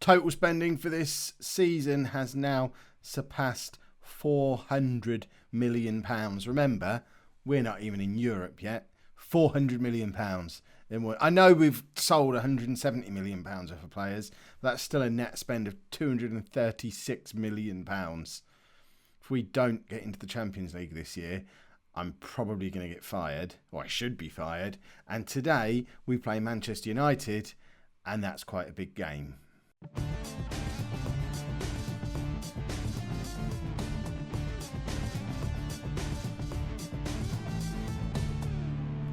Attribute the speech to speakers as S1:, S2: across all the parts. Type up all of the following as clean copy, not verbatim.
S1: Total spending for this season has now surpassed £400 million. Remember, we're not even in Europe yet. £400 million. I know we've sold £170 million worth of players. But that's still a net spend of £236 million. If we don't get into the Champions League this year, I'm probably going to get fired, or I should be fired. And today we play Manchester United, and that's quite a big game.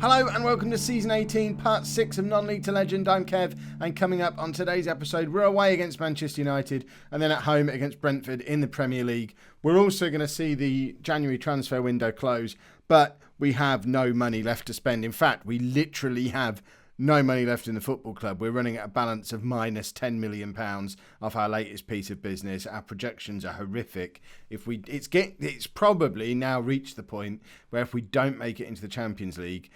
S1: Hello and welcome to Season 18, Part 6 of Non-League to Legend. I'm Kev, and coming up on today's episode, we're away against Manchester United and then at home against Brentford in the Premier League. We're also going to see the January transfer window close, but we have no money left to spend. In fact, we literally have no money left in the football club. We're running at a balance of minus £10 million off our latest piece of business. Our projections are horrific. It's probably now reached the point where if we don't make it into the Champions League,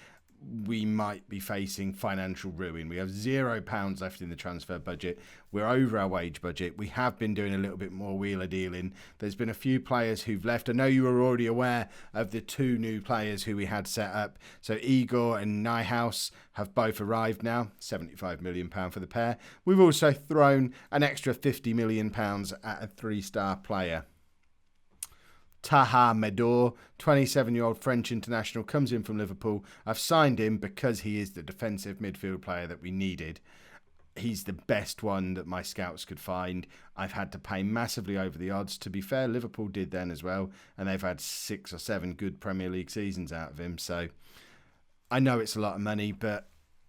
S1: we might be facing financial ruin. We have £0 left in the transfer budget. We're over our wage budget. We have been doing a little bit more wheeler dealing. There's been a few players who've left. I know you were already aware of the two new players who we had set up. So Igor and Nyhouse have both arrived now. £75 million for the pair. We've also thrown an extra £50 million at a 3-star player. Taha Medor, 27-year-old French international, comes in from Liverpool. I've signed him because he is the defensive midfield player that we needed. He's the best one that my scouts could find. I've had to pay massively over the odds. To be fair, Liverpool did then as well, and they've had 6 or 7 good Premier League seasons out of him. So I know it's a lot of money, but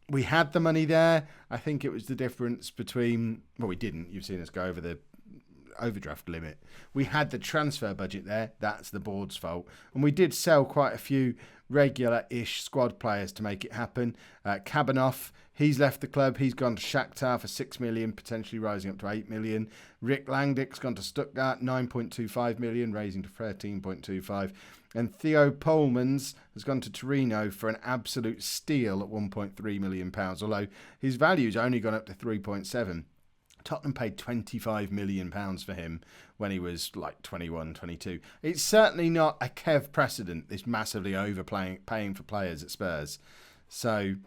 S1: we had the money there. I think it was the difference between... Well, we didn't. You've seen us go over the overdraft limit. We had the transfer budget there. That's the board's fault. And we did sell quite a few regular-ish squad players to make it happen. Kabanov, he's left the club. He's gone to Shakhtar for £6 million, potentially rising up to £8 million. Rick Langdick's gone to Stuttgart, £9.25 million, raising to £13.25. And Theo Polmans has gone to Torino for an absolute steal at £1.3 million, although his value's only gone up to 3.7. Tottenham paid £25 million for him when he was like 21, 22. It's certainly not a Kev precedent, this massively paying for players at Spurs. So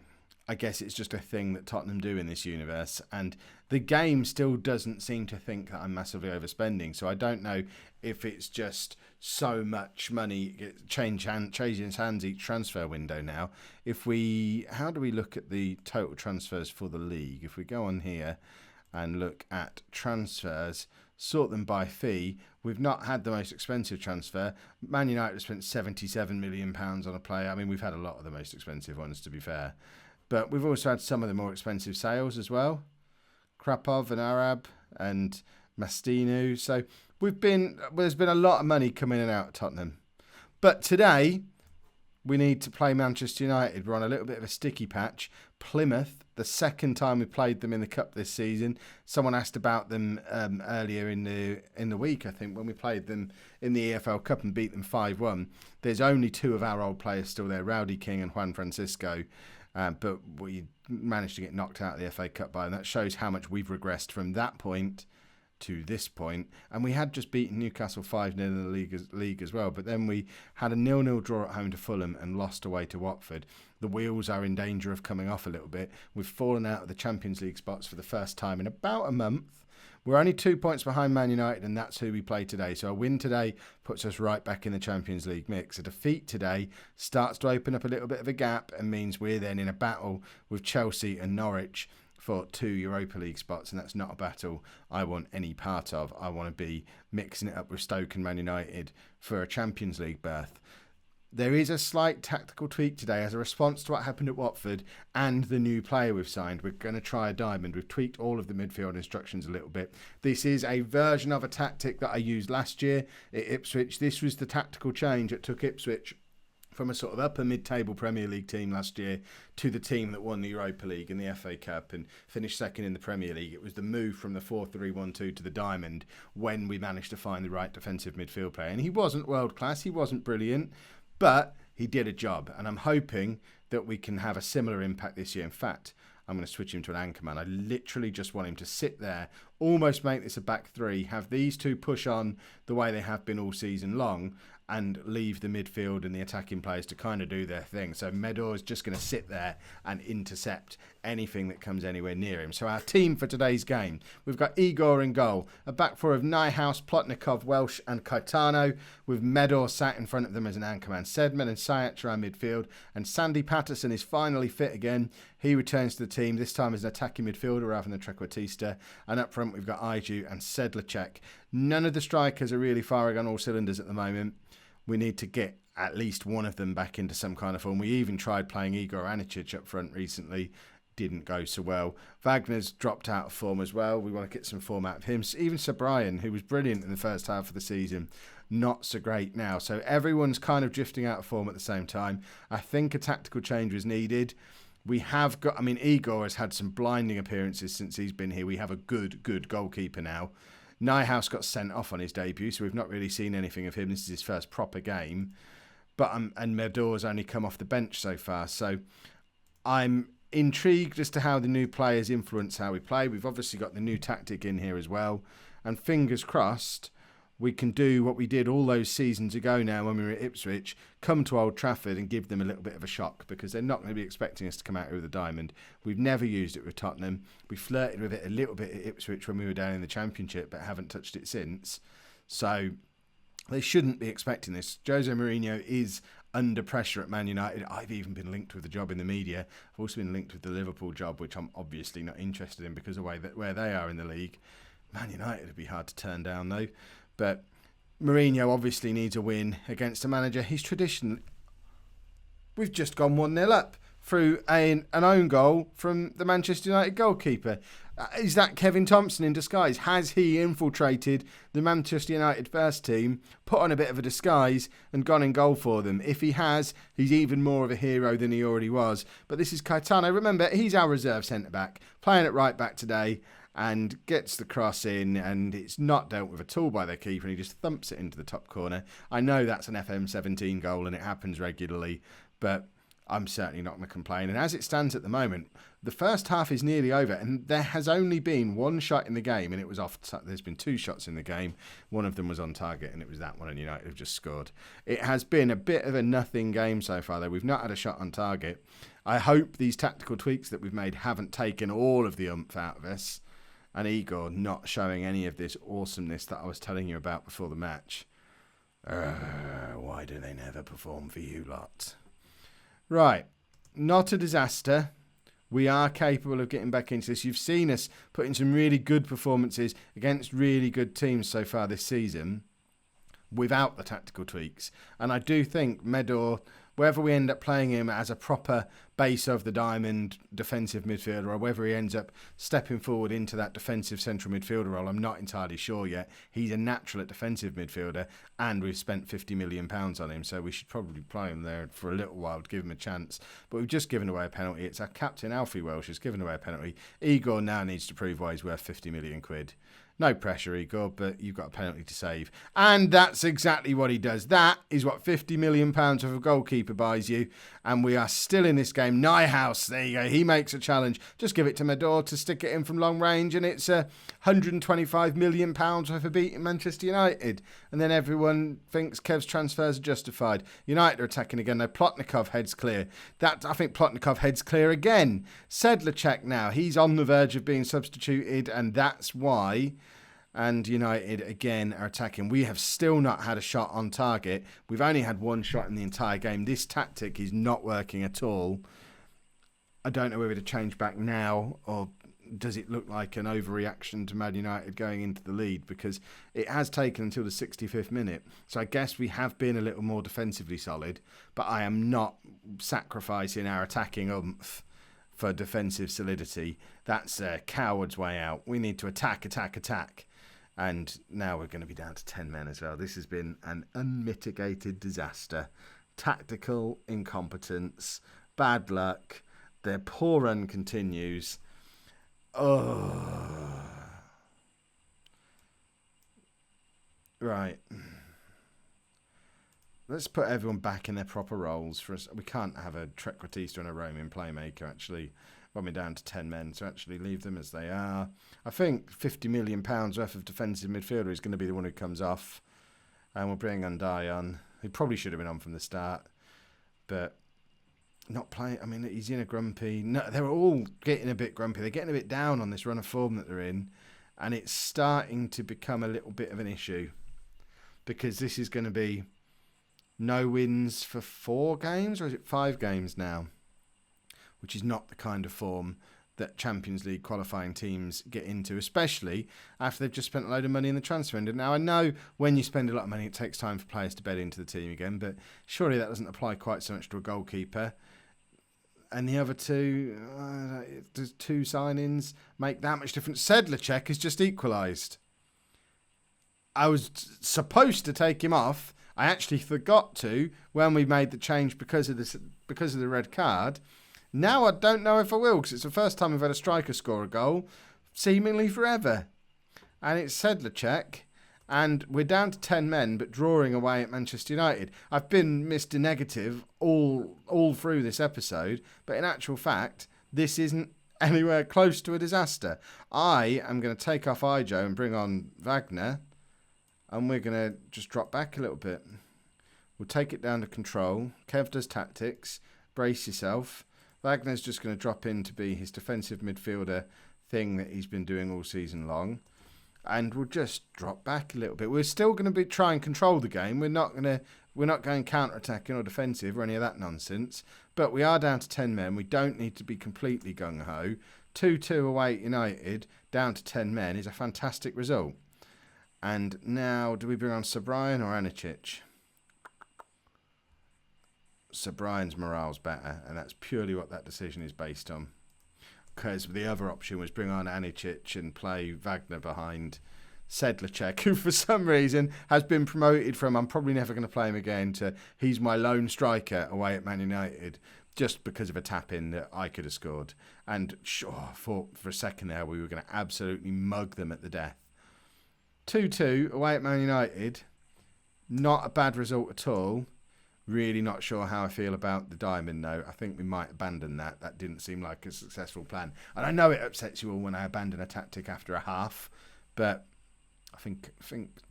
S1: I guess it's just a thing that Tottenham do in this universe. And the game still doesn't seem to think that I'm massively overspending. So I don't know if it's just so much money changes hands each transfer window now. How do we look at the total transfers for the league? If we go on here and look at transfers, sort them by fee, we've not had the most expensive transfer. Man United have spent £77 million on a player. I mean, we've had a lot of the most expensive ones, to be fair. But we've also had some of the more expensive sales as well. Krapov and Arab and Mastinu. So there's been a lot of money coming in and out of Tottenham. But today, we need to play Manchester United. We're on a little bit of a sticky patch. Plymouth, the second time we played them in the Cup this season. Someone asked about them earlier in the week, I think, when we played them in the EFL Cup and beat them 5-1. There's only 2 of our old players still there, Rowdy King and Juan Francisco. But we managed to get knocked out of the FA Cup by them. That shows how much we've regressed from that point to this point. And we had just beaten Newcastle 5-0 in the league as well. But then we had a 0-0 draw at home to Fulham and lost away to Watford. The wheels are in danger of coming off a little bit. We've fallen out of the Champions League spots for the first time in about a month. We're only 2 points behind Man United, and that's who we play today. So a win today puts us right back in the Champions League mix. A defeat today starts to open up a little bit of a gap and means we're then in a battle with Chelsea and Norwich for 2 Europa League spots, and that's not a battle I want any part of. I want to be mixing it up with Stoke and Man United for a Champions League berth. There is a slight tactical tweak today as a response to what happened at Watford and the new player we've signed. We're going to try a diamond. We've tweaked all of the midfield instructions a little bit. This is a version of a tactic that I used last year at Ipswich. This was the tactical change that took Ipswich from a sort of upper mid-table Premier League team last year to the team that won the Europa League and the FA Cup and finished second in the Premier League. It was the move from the 4-3-1-2 to the diamond when we managed to find the right defensive midfield player. And he wasn't world class, he wasn't brilliant, but he did a job. And I'm hoping that we can have a similar impact this year. In fact, I'm going to switch him to an anchor man. I literally just want him to sit there, almost make this a back three, have these two push on the way they have been all season long, and leave the midfield and the attacking players to kind of do their thing. So Medor is just going to sit there and intercept anything that comes anywhere near him. So our team for today's game, we've got Igor in goal, a back four of Nyhouse, Plotnikov, Welsh and Caetano, with Medor sat in front of them as an anchorman. Sedman and Sayac are our midfield, and Sandy Patterson is finally fit again. He returns to the team, this time as an attacking midfielder rather than a trequartista. And up front we've got Iju and Sedlacek. None of the strikers are really firing on all cylinders at the moment. We need to get at least one of them back into some kind of form. We even tried playing Igor Anicic up front recently. Didn't go so well. Wagner's dropped out of form as well. We want to get some form out of him. Even Sir Brian, who was brilliant in the first half of the season, not so great now. So everyone's kind of drifting out of form at the same time. I think a tactical change was needed. We have got, Igor has had some blinding appearances since he's been here. We have a good goalkeeper now. Nyhouse got sent off on his debut, so we've not really seen anything of him. This is his first proper game. But and Medor's only come off the bench so far. So I'm intrigued as to how the new players influence how we play. We've obviously got the new tactic in here as well. And fingers crossed, we can do what we did all those seasons ago now when we were at Ipswich, come to Old Trafford and give them a little bit of a shock, because they're not going to be expecting us to come out here with a diamond. We've never used it with Tottenham. We flirted with it a little bit at Ipswich when we were down in the Championship, but haven't touched it since. So they shouldn't be expecting this. Jose Mourinho is under pressure at Man United. I've even been linked with the job in the media. I've also been linked with the Liverpool job, which I'm obviously not interested in because of where they are in the league. Man United would be hard to turn down though. But Mourinho obviously needs a win against a manager. He's traditionally... We've just gone 1-0 up through an own goal from the Manchester United goalkeeper. Is that Kevin Thompson in disguise? Has he infiltrated the Manchester United first team, put on a bit of a disguise and gone in goal for them? If he has, he's even more of a hero than he already was. But this is Caetano. Remember, he's our reserve centre-back, playing at right-back today, and gets the cross in, and it's not dealt with at all by their keeper, and he just thumps it into the top corner. I know that's an FM17 goal, and it happens regularly, but I'm certainly not going to complain. And as it stands at the moment, the first half is nearly over, and there has only been one shot in the game, and it was off. There's been two shots in the game. One of them was on target, and it was that one, and United have just scored. It has been a bit of a nothing game so far, though. We've not had a shot on target. I hope these tactical tweaks that we've made haven't taken all of the oomph out of us, and Igor not showing any of this awesomeness that I was telling you about before the match. Why do they never perform for you lot? Right, not a disaster. We are capable of getting back into this. You've seen us put in some really good performances against really good teams so far this season without the tactical tweaks. And I do think Medor, whether we end up playing him as a proper base of the diamond defensive midfielder or whether he ends up stepping forward into that defensive central midfielder role, I'm not entirely sure yet. He's a natural at defensive midfielder, and we've spent £50 million on him, so we should probably play him there for a little while to give him a chance. But we've just given away a penalty. It's our captain, Alfie Welsh, has given away a penalty. Igor now needs to prove why he's worth 50 million quid. No pressure, Igor, but you've got a penalty to save. And that's exactly what he does. That is what £50 million of a goalkeeper buys you. And we are still in this game. Nyhouse, there you go. He makes a challenge. Just give it to Medor to stick it in from long range, and it's £125 million worth of beating Manchester United. And then everyone thinks Kev's transfers are justified. United are attacking again. No, Plotnikov heads clear. I think Plotnikov heads clear again. Sedlacek now. He's on the verge of being substituted, and that's why... And United again are attacking. We have still not had a shot on target. We've only had one shot in the entire game. This tactic is not working at all. I don't know whether to change back now, or does it look like an overreaction to Man United going into the lead, because it has taken until the 65th minute. So I guess we have been a little more defensively solid, but I am not sacrificing our attacking oomph for defensive solidity. That's a coward's way out. We need to attack. And now we're going to be down to 10 men as well. This has been an unmitigated disaster. Tactical incompetence, bad luck. Their poor run continues. Oh. Right. Let's put everyone back in their proper roles. We can't have a trequartista and a roaming playmaker, actually. when we're down to 10 men, so actually leave them as they are. I think £50 million worth of defensive midfielder is going to be the one who comes off. And we'll bring Undai on, who probably should have been on from the start. But not playing, I mean, he's in a grumpy... No, they're all getting a bit grumpy. They're getting a bit down on this run of form that they're in. And it's starting to become a little bit of an issue. Because this is going to be no wins for 4 games, or is it 5 games now? Which is not the kind of form that Champions League qualifying teams get into, especially after they've just spent a load of money in the transfer window. Now, I know when you spend a lot of money, it takes time for players to bed into the team again, but surely that doesn't apply quite so much to a goalkeeper. And the other two, does 2 signings make that much difference? Sedlacek has just equalised. I was supposed to take him off. I actually forgot to when we made the change because of the red card. Now I don't know if I will, because it's the first time we've had a striker score a goal, seemingly forever. And it's Sedlacek, and we're down to 10 men, but drawing away at Manchester United. I've been Mr. Negative all through this episode, but in actual fact, this isn't anywhere close to a disaster. I am going to take off Ijo and bring on Wagner, and we're going to just drop back a little bit. We'll take it down to control. Kev does tactics. Brace yourself. Wagner's just going to drop in to be his defensive midfielder thing that he's been doing all season long. And we'll just drop back a little bit. We're still going to try and control the game. We're not going counter-attacking or defensive or any of that nonsense. But we are down to 10 men. We don't need to be completely gung-ho. 2-2 away at United, down to 10 men is a fantastic result. And now, do we bring on Sir Brian or Anicic? Sir Brian's morale's better, and that's purely what that decision is based on. Because the other option was bring on Anicic and play Wagner behind Sedlacek, who for some reason has been promoted from I'm probably never going to play him again to he's my lone striker away at Man United, just because of a tap-in that I could have scored. And sure, for a second there we were going to absolutely mug them at the death. 2-2 away at Man United, not a bad result at all. Really not sure how I feel about the diamond, though. I think we might abandon that. That didn't seem like a successful plan. And I know it upsets you all when I abandon a tactic after a half, but I think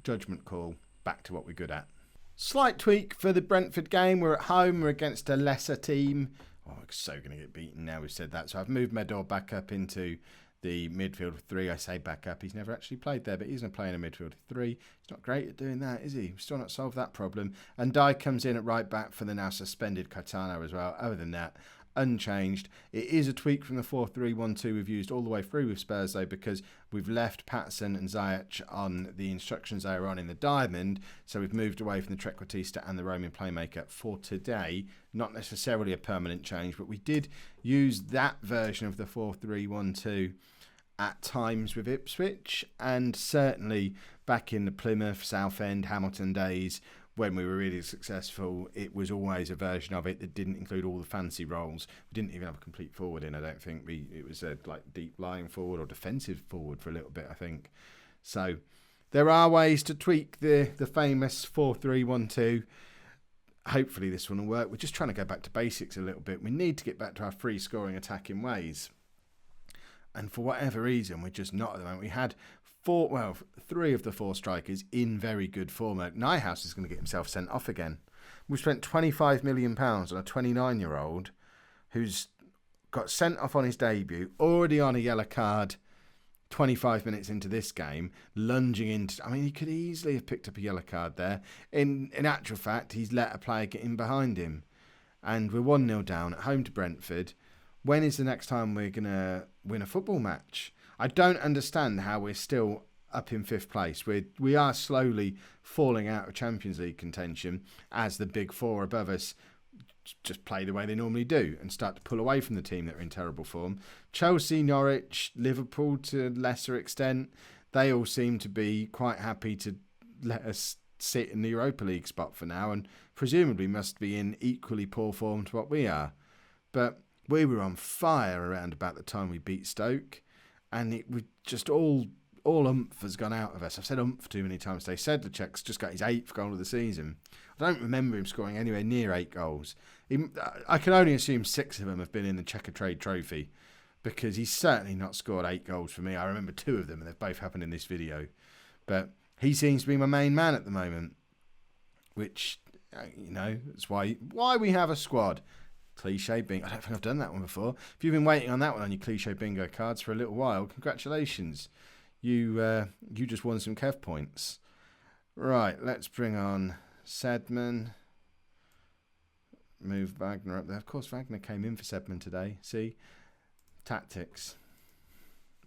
S1: judgment call, back to what we're good at. Slight tweak for the Brentford game. We're at home. We're against a lesser team. Oh, we're so going to get beaten now we've said that. So I've moved Medor back up into the midfield of 3. I say back up. He's never actually played there, but he's going to play in a midfield of 3. He's not great at doing that, is he? We've still not solved that problem. And Dye comes in at right back for the now suspended Caetano as well. Other than that, unchanged. It is a tweak from the 4-3-1-2 we've used all the way through with Spurs, though, because we've left Patterson and Ziyech on the instructions they were on in the diamond. So we've moved away from the Trequartista and the Roman playmaker for today. Not necessarily a permanent change, but we did use that version of the 4-3-1-2 at times with Ipswich, and certainly back in the Plymouth, Southend, Hamilton days when we were really successful, it was always a version of it that didn't include all the fancy roles. We didn't even have a complete forward in, I don't think. It was a deep lying forward or defensive forward for a little bit, I think. So there are ways to tweak the famous 4-3-1-2. Hopefully this one will work. We're just trying to go back to basics a little bit. We need to get back to our free scoring attacking ways. And for whatever reason, we're just not at the moment. We had 3 of the 4 strikers in very good form. Nyhouse is going to get himself sent off again. We've spent £25 million on a 29-year-old who's got sent off on his debut, already on a yellow card 25 minutes into this game, lunging into... I mean, he could easily have picked up a yellow card there. In actual fact, he's let a player get in behind him. And we're 1-0 down at home to Brentford. When is the next time we're going to win a football match? I don't understand how we're still up in 5th place. We are slowly falling out of Champions League contention as the big 4 above us just play the way they normally do and start to pull away from the team that are in terrible form. Chelsea, Norwich, Liverpool to a lesser extent, they all seem to be quite happy to let us sit in the Europa League spot for now and presumably must be in equally poor form to what we are. But we were on fire around about the time we beat Stoke, and it was just all oomph has gone out of us. I've said oomph too many times today. Sedlacek's just got his 8th goal of the season. I don't remember him scoring anywhere near 8 goals. I can only assume 6 of them have been in the Checkatrade Trophy, because he's certainly not scored 8 goals for me. I remember 2 of them, and they've both happened in this video. But he seems to be my main man at the moment, which, that's why we have a squad. Cliche bingo. I don't think I've done that one before. If you've been waiting on that one on your cliche bingo cards for a little while, congratulations. You just won some Kev points. Right, let's bring on Sedman. Move Wagner up there. Of course, Wagner came in for Sedman today. See? Tactics.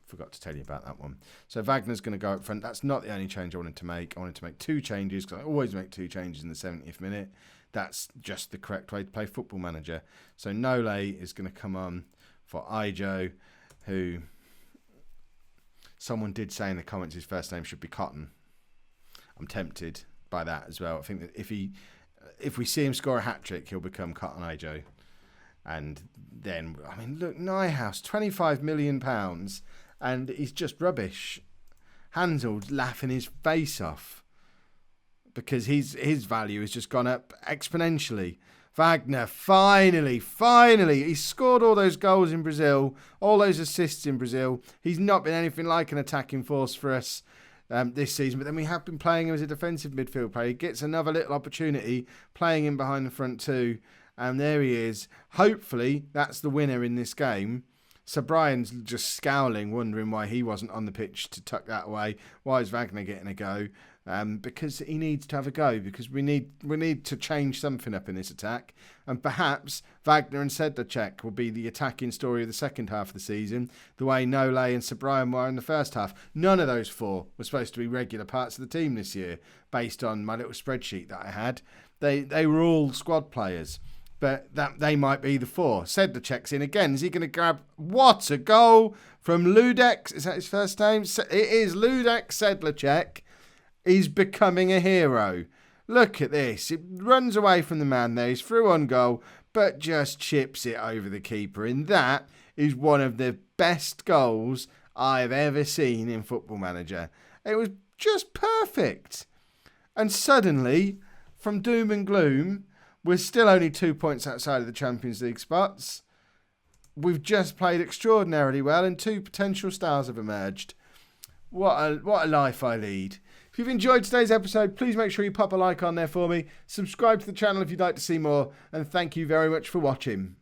S1: Forgot to tell you about that one. So Wagner's going to go up front. That's not the only change I wanted to make. I wanted to make 2 changes because I always make 2 changes in the 70th minute. That's just the correct way to play Football Manager. So Nole is going to come on for Ijo, who someone did say in the comments his first name should be Cotton. I'm tempted by that as well. I think that if we see him score a hat-trick, he'll become Cotton Ijo. And then, look, Nyhouse, £25 million, and he's just rubbish. Hansel's laughing his face off because his value has just gone up exponentially. Wagner, finally, he's scored all those goals in Brazil, all those assists in Brazil. He's not been anything like an attacking force for us this season, but then we have been playing him as a defensive midfield player. He gets another little opportunity playing him behind the front 2, and there he is. Hopefully, that's the winner in this game. So Brian's just scowling, wondering why he wasn't on the pitch to tuck that away. Why is Wagner getting a go? Because he needs to have a go, because we need to change something up in this attack, and perhaps Wagner and Sedlacek will be the attacking story of the second half of the season, the way Nole and Sir Brian were in the first half. None of those 4 were supposed to be regular parts of the team this year, based on my little spreadsheet that I had. They were all squad players, but that they might be the 4. Sedlacek's in again. Is he going to grab? What a goal from Ludek! Is that his first name? It is Ludek Sedlacek. He's becoming a hero. Look at this. It runs away from the man there. He's through on goal, but just chips it over the keeper. And that is one of the best goals I've ever seen in Football Manager. It was just perfect. And suddenly, from doom and gloom, we're still only 2 points outside of the Champions League spots. We've just played extraordinarily well, and 2 potential stars have emerged. What a life I lead. If you've enjoyed today's episode, please make sure you pop a like on there for me. Subscribe to the channel if you'd like to see more. And thank you very much for watching.